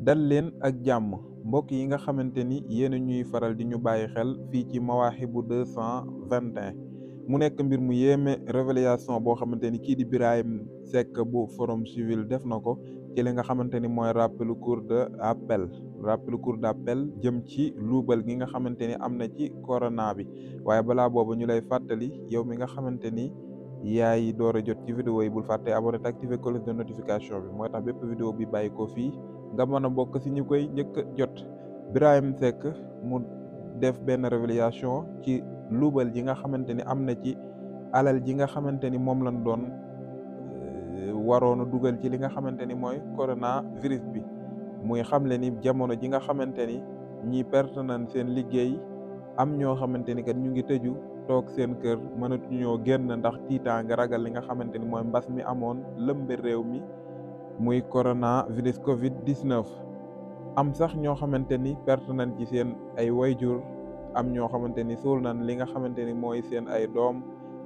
dal leen ak jàmm mbokk yi nga xamante ni yéen a ñuy faral di ñu bàyyi xel fii ci Mawahibou 221 mu nekk mbir mu yéeme révélation boo xamante ni kii di Birahim Seck bu Forum Civil def na ko ci li nga xamante ni mooy rappelu cour d'appel jëm ci luubal gi nga xamante ni am na ci corona bi. waaye balaa boobu ñu lay fàttali yow mi nga xamante ni yaay door a jot ci vidéo yi bul fàtte abonné te activer cloche de notification bi mooy tax bépp vidéo bi bàyyi ko fii nga mën a bokk si ñu koy njëkk a jot. Birahim Seck mu def benn révélation ci luubal ji nga xamante ni am na ci alal ji nga xamante ni moom lañ doon waroon a dugal ci li nga xamante ni mooy coronavirus bi. muy xamle ni jamono ji nga xamante ni ñi perte nañ seen liggéey am ñoo xamante ni kat ñu ngi tëju toog seen kër mënatuñoo génn ndax tiitaanga ragal li nga xamante ni mooy mbas mi amoon lëmbe réew mi muy coronavirus COVID-19. am sax ñoo xamante ni perte nañ ci seen ay wayjur am ñoo xamante ni suul nañ li nga xamante ni mooy seen ay doom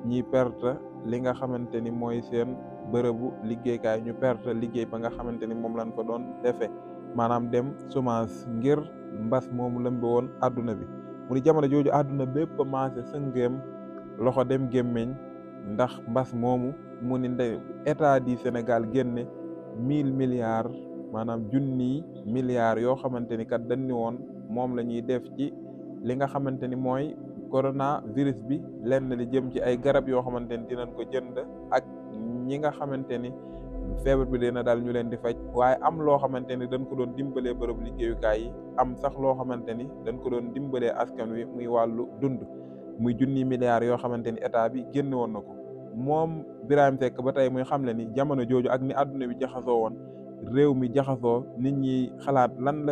ñi perte li nga xamante ni mooy seen bërëbu liggéeykaay ñu perte liggéey ba nga xamante ni moom lañ fa doon defee maanaam dem chômage ngir mbas moomu lëmbe woon àdduna bi. mu di jamono jooju àdduna bépp maase sëngeem loxo dem gémmiñ ndax mbas moomu mu ni état du Sénégal génne 1000 milliards maanaam junniy milliards yoo xamante ni kat dañ ni woon moom la ñuy def ci li nga xamante ni mooy coronavirus bi lenn li jëm ci ay garab yoo xamante ni dinañ ko jënd ak ñi nga xamante ni feebar bi dina daal ñu leen di faj. waaye am loo xamante ni dañ ko doon dimbalee bërëb liggéeyukaay yi am sax loo xamante ni dañ ko doon dimbalee askan wi muy wàllu dund muy junni milliards yoo xamante ni état bi génne woon na ko. moom Birahim Seck ba tey muy xamle ni jamono jooju ak ni àdduna bi jaxasoo woon réew mi jaxasoo nit ñi xalaat nan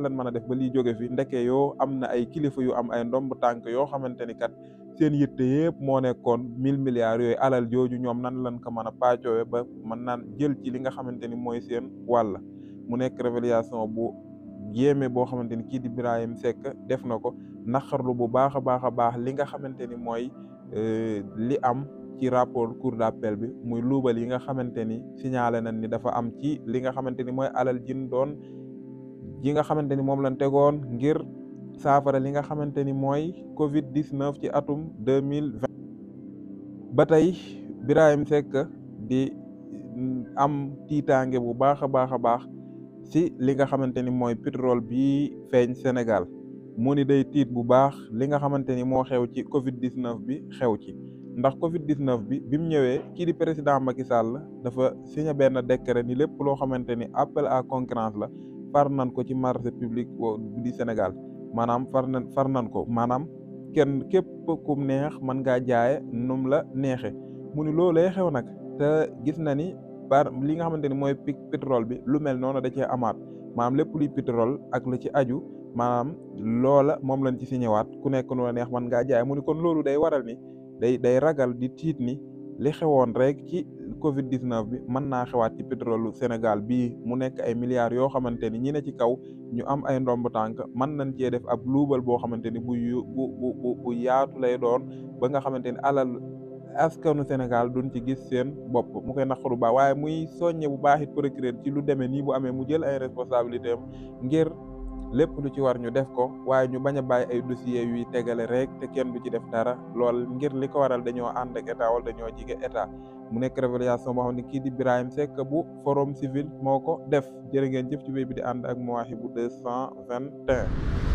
lan mën a def ba liy jóge fi ndeke yoo am na ay kilifa yu am ay ndomb tànk yoo xamante ni kat seen yitte yëpp moo nekkoon 1000 milliards yooyu alal jooju ñoom nan lañ ko mën a pàccoowe ba mën naan jël ci li nga xamante ni mooy seen wàll. mu nekk révélation bu yéeme boo xamante ni kii di Birahim Seck def na ko naqarlu bu baax a baax li nga xamante ni mooy li am ci rapport cour d'appel bi muy luubal yi nga xamante ni signalé nañ ni dafa am ci li nga xamante ni mooy alal ji nga xamante ni moom lañ tegoon ngir saafara li nga xamante ni mooy COVID-19 ci atum 2020. ba tey Birahim Seck di am tiitaange bu baax a baax si li nga xamante ni mooy pétrole bi feeñ Sénégal mu ni day tiit bu baax li nga xamante ni moo xew ci COVID-19 bi xew ci. ndax COVID-19 bi mu ñëwee kii di président Macky Sall dafa signé benn décret ni lépp loo xamante ni appel à concurrence la far nan ko ci marché public di Sénégal maanaam far nan ko maanaam képp kum neex mën ngaa jaaye num la neexe mu ni loolee xew nag te gis na ni par li nga xamante ni mooy pétrole bi lu mel noonu da cee amaat maanaam lépp luy pétrole ak la ci aju maanaam loola moom lañ ci signé waat ku nekk nu la neex mën ngaa jaay mu ni kon loolu day waral ni day ragal di tiit ni li xewoon rek ci COVID-19 bi mën naa xewaat ci pétrole Sénégal bii mu nekk ay milliards yoo xamante ni ñi ne ci kaw ñu am ay ndomb tànk mën nañ cee def ab luubal boo xamante ni bu yaatu lay doon ba nga xamante ni alal askanu Sénégal duñ ci gis seen bopp mu koy naqaru baax waaye muy soññe bu baax it procureur ci lu demee nii bu amee mu jël ay responsabilité am ngir lépp lu ci war ñu def ko waaye ñu bañ a bàyyi ay dossiers yuy tegale rek te kenn du ci def dara lool ngir li ko waral dañoo ànd ak état wala dañoo jige état. mu nekk révélation boo xam ne kii di Birahim Seck bu Forum Civil moo ko def jërë ngeen jëf ci wéy bi di ànd ak Mawahibou 221.